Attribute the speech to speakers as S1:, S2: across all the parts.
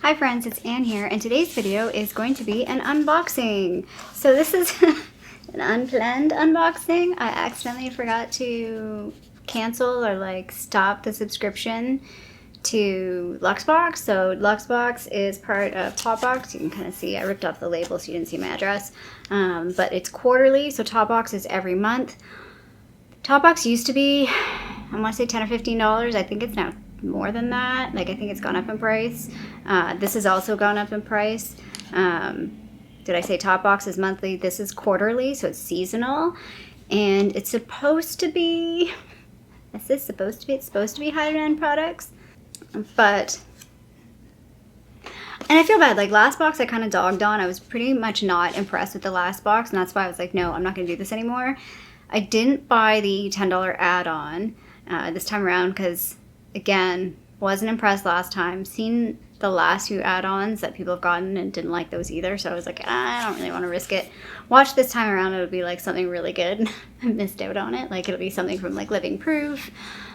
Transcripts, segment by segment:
S1: Hi friends, it's Anne here, and today's video is going to be an unboxing. So this is an unplanned unboxing. I accidentally forgot to cancel or stop the subscription to Luxebox. So Luxebox is part of Topbox. You can kind of see I ripped off the label so you didn't see my address. But it's quarterly, so Topbox is every month. Topbox used to be, I want to say $10 or $15. I think it's now more than that. I think it's gone up in price. This has also gone up in price. Did I say Topbox is monthly? This is quarterly, so it's seasonal. And it's supposed to be, it's supposed to be higher-end products. But, and I feel bad, last box I kind of dogged on. I was pretty much not impressed with the last box, and that's why I was like, no, I'm not going to do this anymore. I didn't buy the $10 add-on this time around because, again, wasn't impressed last time. Seen the last few add-ons that people have gotten and didn't like those either, so I was like, I don't really want to risk it. Watch this time around, it'll be something really good. I missed out on it. It'll be something from Living Proof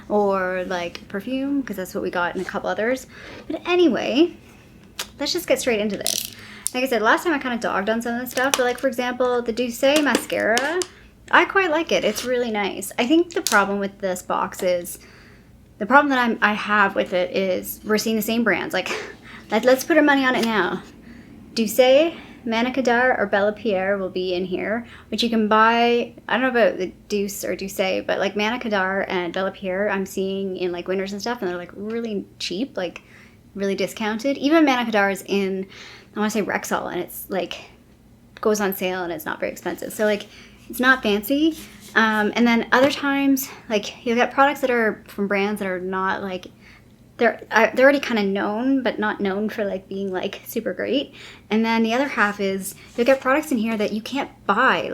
S1: or perfume, because that's what we got, and a couple others. But anyway, let's just get straight into this. Like I said, last time I kind of dogged on some of this stuff, but for example, the Deluxe mascara, I quite like it. It's really nice. I think the problem with this box is, the problem that I have with it is we're seeing the same brands. Let's put our money on it now. Deluxe, Manna, kadar, or bellapierre will be in here, which you can buy. I don't know about the Deluxe or Deluxe, but Manna, kadar, and bellapierre I'm seeing in Winners and stuff, and they're really cheap, really discounted. Even Manna, kadar is in, I want to say Rexall, and it's goes on sale and it's not very expensive. So it's not fancy. And then other times, you'll get products that are from brands that are not they're already kind of known, but not known for being super great. And then the other half is you'll get products in here that you can't buy.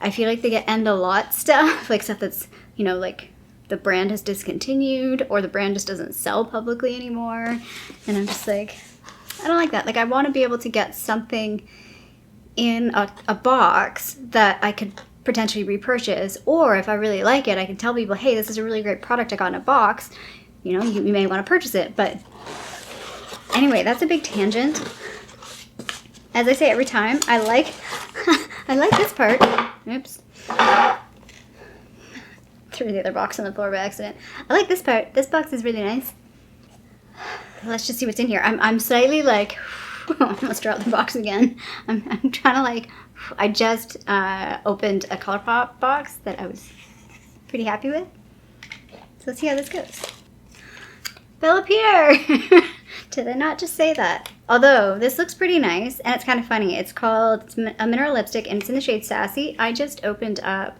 S1: I feel they get end a lot stuff, stuff that's, the brand has discontinued or the brand just doesn't sell publicly anymore. And I'm just I don't like that. I want to be able to get something in a box that I could potentially repurchase, or if I really like it, I can tell people, hey, this is a really great product I got in a box, you may want to purchase it. But anyway, that's a big tangent. As I say every time, I like this part. Oops. Threw the other box on the floor by accident. I like this part. This box is really nice. Let's just see what's in here. I'm slightly almost dropped the box again. I'm trying to I just opened a ColourPop box that I was pretty happy with. So let's see how this goes. bellapierre! Did I not just say that? Although, this looks pretty nice, and it's kind of funny. It's a mineral lipstick, and it's in the shade Sassy. I just opened up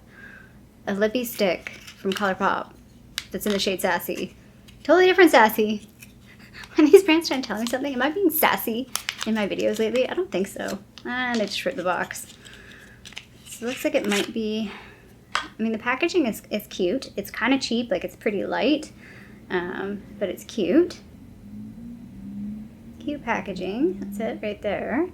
S1: a lippy stick from ColourPop that's in the shade Sassy. Totally different Sassy. When these brands trying to tell me something, am I being sassy in my videos lately? I don't think so. And I just ripped the box. So it looks like it might be, the packaging is cute. It's kind of cheap, it's pretty light, but it's cute. Cute packaging, that's it right there.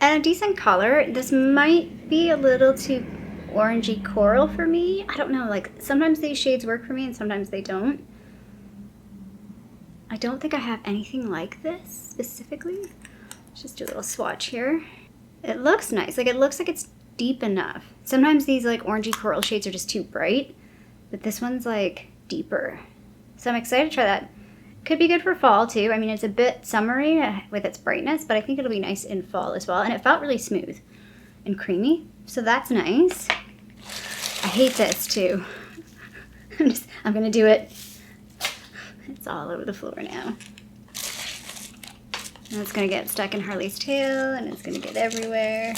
S1: And a decent color. This might be a little too orangey coral for me. I don't know, sometimes these shades work for me and sometimes they don't. I don't think I have anything like this specifically. Let's just do a little swatch here. It looks nice. It looks like it's deep enough. Sometimes these orangey coral shades are just too bright, but this one's deeper. So I'm excited to try that. Could be good for fall too. It's a bit summery with its brightness, but I think it'll be nice in fall as well. And it felt really smooth and creamy, so that's nice. I hate this too. I'm gonna do it. It's all over the floor now. And it's gonna get stuck in Harley's tail, and it's gonna get everywhere.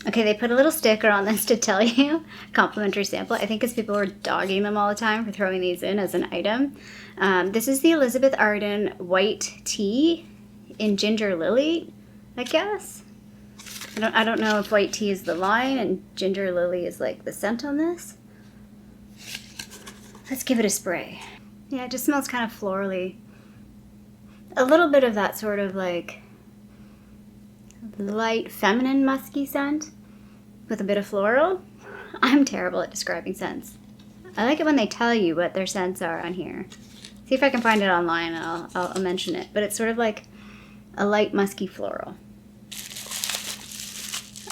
S1: Okay, they put a little sticker on this to tell you, complimentary sample. I think because people were dogging them all the time for throwing these in as an item. This is the Elizabeth Arden White Tea in Ginger Lily, I guess. I don't know if white tea is the line and ginger lily is the scent on this. Let's give it a spray. Yeah, it just smells kind of florally. A little bit of that sort of light feminine musky scent with a bit of floral. I'm terrible at describing scents. I like it when they tell you what their scents are on here. See See if I can find it online and I'll mention it. But it's sort of like a light musky floral.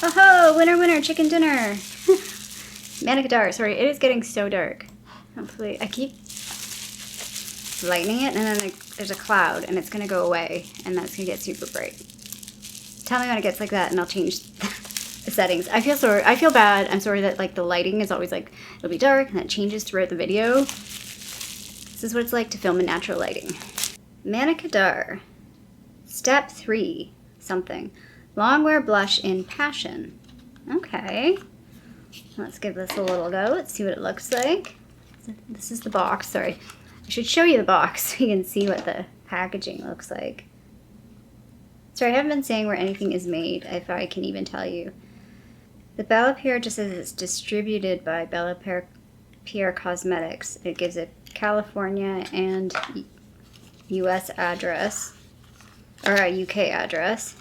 S1: Oh ho! Winner, winner, chicken dinner! Manna kadar. Sorry, it is getting so dark. Hopefully, I keep lightening it and then there's a cloud and it's going to go away and that's going to get super bright. Tell me when it gets like that and I'll change the settings. I feel bad. I'm sorry that like the lighting is always like, it'll be dark and that changes throughout the video. This is what it's like to film in natural lighting. Manna kadar. Step 3. Something. Longwear blush in Passion. Okay. Let's give this a little go. Let's see what it looks like. This is the box. Sorry. I should show you the box so you can see what the packaging looks like. Sorry, I haven't been saying where anything is made, if I can even tell you. The bellapierre just says it's distributed by bellapierre Cosmetics. It gives a California and US address, or a UK address.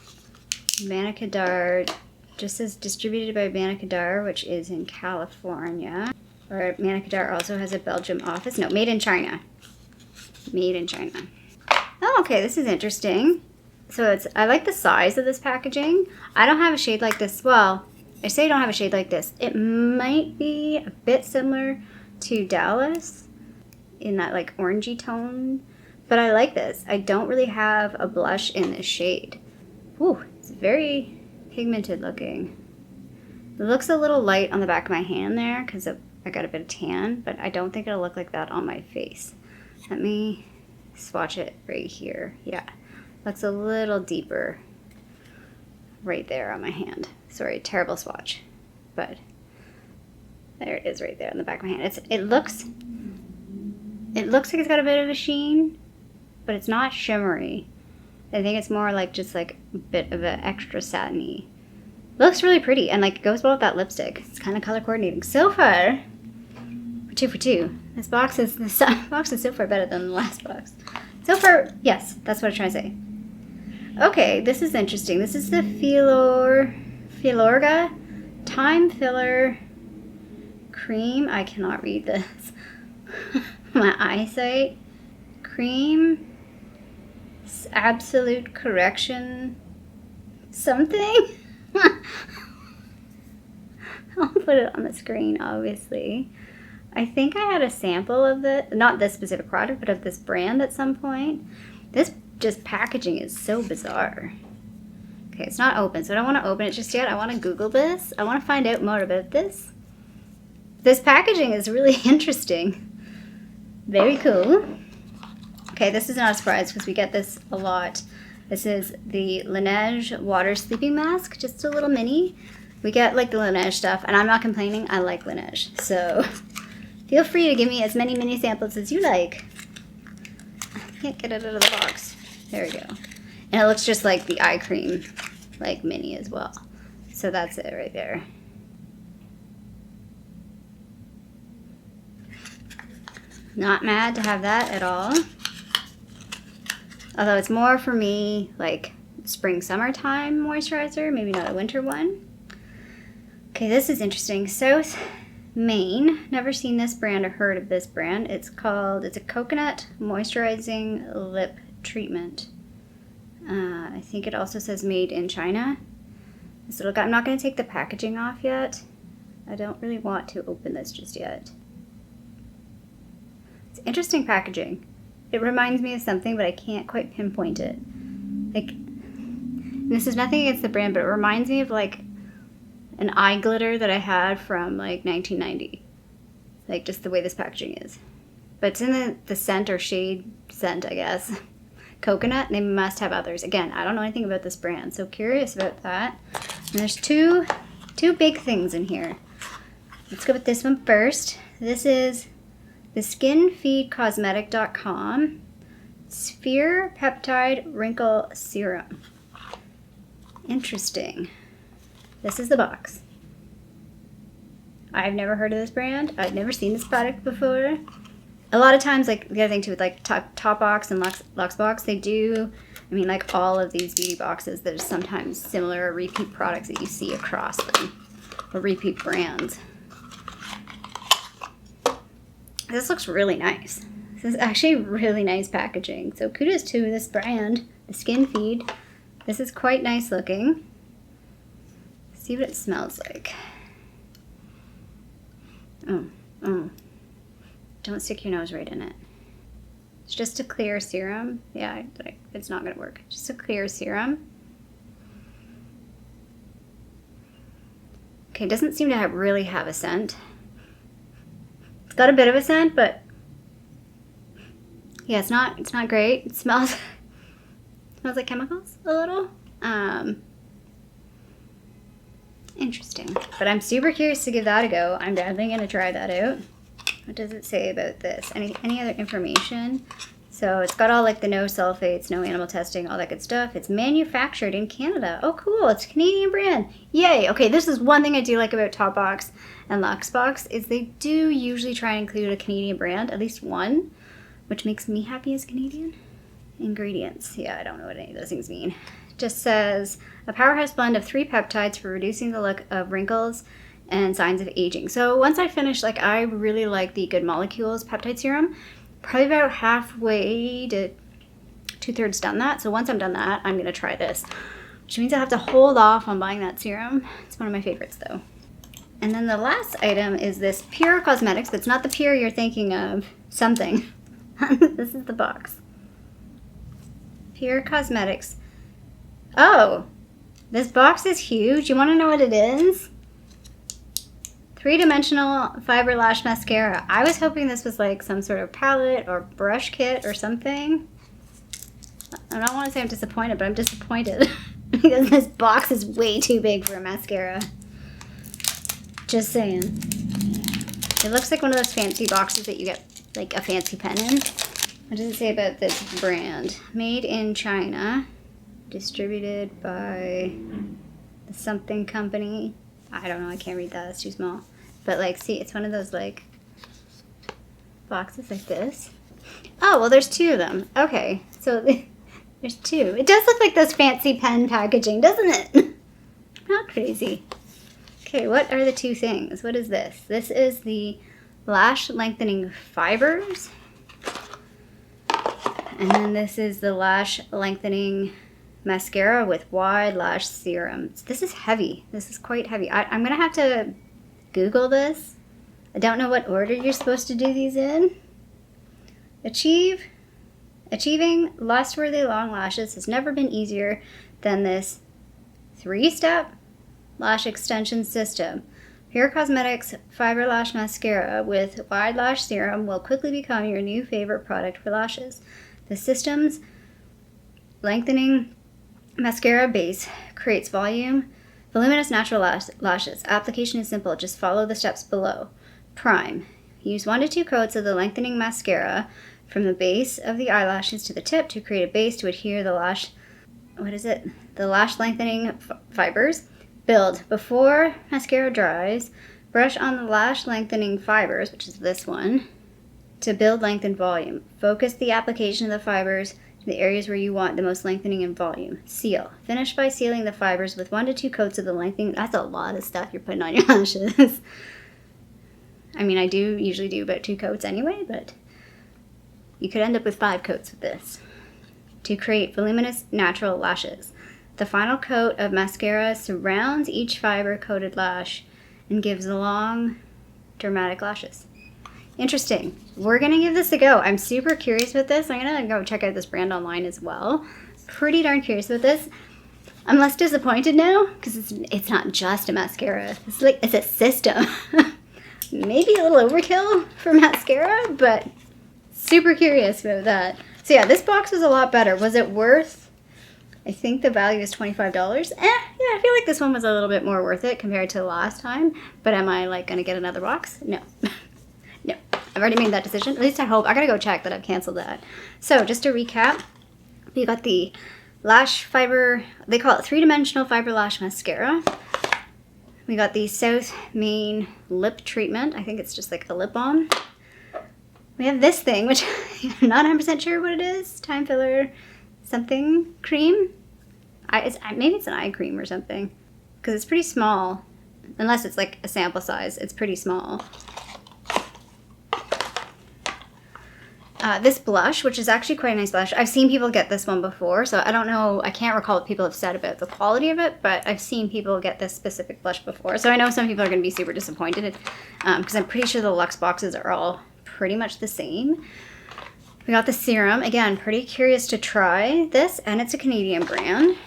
S1: Manna kadar just says distributed by Manna kadar, which is in California. Or Manna kadar also has a Belgium office. No, made in China. Made in China. Oh, okay, this is interesting. So I like the size of this packaging. I don't have a shade like this. Well, I say I don't have a shade like this. It might be a bit similar to Deluxe in that like orangey tone, but I like this. I don't really have a blush in this shade. Ooh, it's very pigmented looking. It looks a little light on the back of my hand there because I got a bit of tan, but I don't think it'll look like that on my face. Let me swatch it right here. Yeah, looks a little deeper right there on my hand. Sorry, terrible swatch, but there it is right there on the back of my hand. It looks like it's got a bit of a sheen, but it's not shimmery. I think it's more like just like a bit of an extra satiny. Looks really pretty and like it goes well with that lipstick. It's kind of color coordinating. So far, we're 2 for 2. This box is so far better than the last box. So far, yes, that's what I'm trying to say. Okay, this is interesting. This is the Filogra Time Filler Cream. I cannot read this. My eyesight. Cream. Absolute Correction. Something. I'll put it on the screen, obviously. I think I had a sample of not this specific product, but of this brand at some point. This just packaging is so bizarre. Okay, it's not open, so I don't want to open it just yet. I want to Google this. I want to find out more about this. This packaging is really interesting. Very cool. Okay, this is not a surprise because we get this a lot. This is the Laneige Water Sleeping Mask, just a little mini. We get like the Laneige stuff, and I'm not complaining. I like Laneige, so feel free to give me as many mini samples as you like. I can't get it out of the box. There we go. And it looks just like the eye cream, like mini as well. So that's it right there. Not mad to have that at all. Although it's more for me like spring, summertime moisturizer, maybe not a winter one. Okay, this is interesting. South Maine. Never seen this brand or heard of this brand. It's a coconut moisturizing lip treatment. I think it also says made in China. So look, I'm not going to take the packaging off yet. I don't really want to open this just yet. It's interesting packaging. It reminds me of something, but I can't quite pinpoint it. Like, this is nothing against the brand, but it reminds me of like an eye glitter that I had from like 1990. Like just the way this packaging is. But it's in the scent or shade scent, I guess. Coconut, they must have others. Again, I don't know anything about this brand, so curious about that. And there's two big things in here. Let's go with this one first. This is the skinfeedcosmetic.com Sphere Peptide Wrinkle Serum. Interesting. This is the box. I've never heard of this brand. I've never seen this product before. A lot of times, like the other thing too, with like Top Box and Luxebox, they do, I mean, like all of these beauty boxes, there's sometimes similar repeat products that you see across them, or repeat brands. This looks really nice. This is actually really nice packaging. So kudos to this brand, the Skin Feed. This is quite nice looking. Let's see what it smells like. Don't stick your nose right in it. It's just a clear serum. Yeah, it's not gonna work. Just a clear serum. Okay, it doesn't seem to really have a scent. It's got a bit of a scent, but yeah, it's not great. It smells like chemicals a little. Interesting. But I'm super curious to give that a go. I'm definitely gonna try that out. What does it say about this? Any other information? So it's got all like the no sulfates, no animal testing, all that good stuff. It's manufactured in Canada. Oh, cool. It's a Canadian brand. Yay. Okay, this is one thing I do like about Topbox and Luxebox is they do usually try and include a Canadian brand, at least one, which makes me happy as Canadian. Ingredients. Yeah, I don't know what any of those things mean. It just says a powerhouse blend of 3 peptides for reducing the look of wrinkles and signs of aging. So once I finish, like I really like the Good Molecules peptide serum. Probably about halfway to 2/3 done that. So once I'm done that, I'm gonna try this, which means I have to hold off on buying that serum. It's one of my favorites though. And then the last item is this Pure Cosmetics. That's not the Pure you're thinking of. Something. This is the box. Pure Cosmetics. Oh, this box is huge. You wanna know what it is? 3-dimensional fiber lash mascara. I was hoping this was like some sort of palette or brush kit or something. I don't want to say I'm disappointed, but I'm disappointed because this box is way too big for a mascara. Just saying. It looks like one of those fancy boxes that you get like a fancy pen in. What does it say about this brand? Made in China. Distributed by the something company. I don't know, I can't read that, it's too small. But like, see, it's one of those like boxes like this. Oh, well, there's 2 of them. Okay, so there's 2. It does look like those fancy pen packaging, doesn't it? Not crazy. Okay, what are the 2 things? What is this? This is the Lash Lengthening Fibers. And then this is the Lash Lengthening Mascara with Wide Lash Serum. This is heavy. This is quite heavy. I'm going to have to Google this. I don't know what order you're supposed to do these in. Achieving lust-worthy long lashes has never been easier than this 3-step lash extension system. Pure Cosmetics Fiber Lash Mascara with Wide Lash Serum will quickly become your new favorite product for lashes. The system's lengthening mascara base creates voluminous natural lashes. Application is simple. Just follow the steps below. Prime. Use 1 to 2 coats of the lengthening mascara from the base of the eyelashes to the tip to create a base to adhere the lash. The lash lengthening fibers. Build. Before mascara dries, brush on the lash lengthening fibers, which is this one, to build length and volume. Focus the application of the fibers to the areas where you want the most lengthening and volume. Seal. Finish by sealing the fibers with 1 to 2 coats of the lengthening. That's a lot of stuff you're putting on your lashes. I mean, I do usually do about 2 coats anyway, but you could end up with 5 coats of this to create voluminous natural lashes. The final coat of mascara surrounds each fiber-coated lash and gives long, dramatic lashes. Interesting. We're going to give this a go. I'm super curious about this. I'm going to go check out this brand online as well. Pretty darn curious about this. I'm less disappointed now because it's not just a mascara. It's a system. Maybe a little overkill for mascara, but super curious about that. So yeah, this box was a lot better. Was it worth... I think the value is $25. Yeah, I feel like this one was a little bit more worth it compared to the last time. But am I like gonna get another box? No. No. I've already made that decision. At least I hope. I gotta go check that I've canceled that. So just to recap, we got the lash fiber, they call it 3-dimensional fiber lash mascara. We got the South Main lip treatment. I think it's just like a lip balm. We have this thing, which I'm not 100% sure what it is. Time filler something cream. Maybe it's an eye cream or something because it's pretty small. Unless it's like a sample size, it's pretty small. this blush, which is actually quite a nice blush. I've seen people get this one before, so I don't know, I can't recall what people have said about the quality of it, but I've seen people get this specific blush before. So I know some people are going to be super disappointed because I'm pretty sure the Luxe boxes are all pretty much the same. We got the serum. Again, pretty curious to try this, and it's a Canadian brand.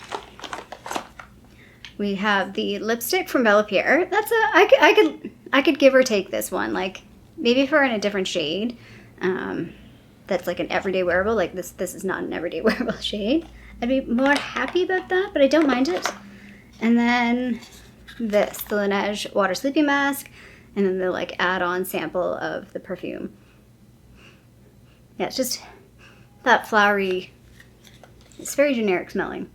S1: We have the lipstick from Bellapierre. That's I could give or take this one, like maybe if we're in a different shade. That's like an everyday wearable, like this is not an everyday wearable shade. I'd be more happy about that, but I don't mind it. And then this, the Laneige Water Sleeping Mask, and then the like add-on sample of the perfume. Yeah, it's just that flowery, it's very generic smelling.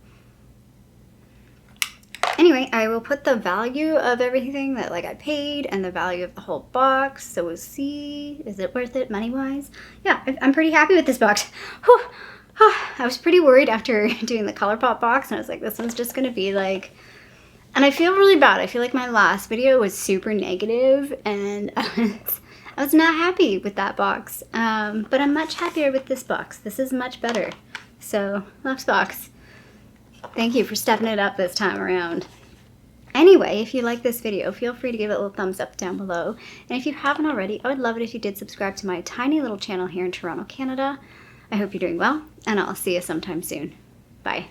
S1: Anyway, I will put the value of everything that like I paid and the value of the whole box, so we'll see, is it worth it money-wise? Yeah, I'm pretty happy with this box. Whew. I was pretty worried after doing the ColourPop box, and I was like, this one's just gonna be like, and I feel really bad. I feel like my last video was super negative, and I was not happy with that box, but I'm much happier with this box. This is much better. So, Luxebox, thank you for stepping it up this time around. Anyway, if you like this video, feel free to give it a little thumbs up down below. And if you haven't already, I would love it if you did subscribe to my tiny little channel here in Toronto, Canada. I hope you're doing well, and I'll see you sometime soon. Bye.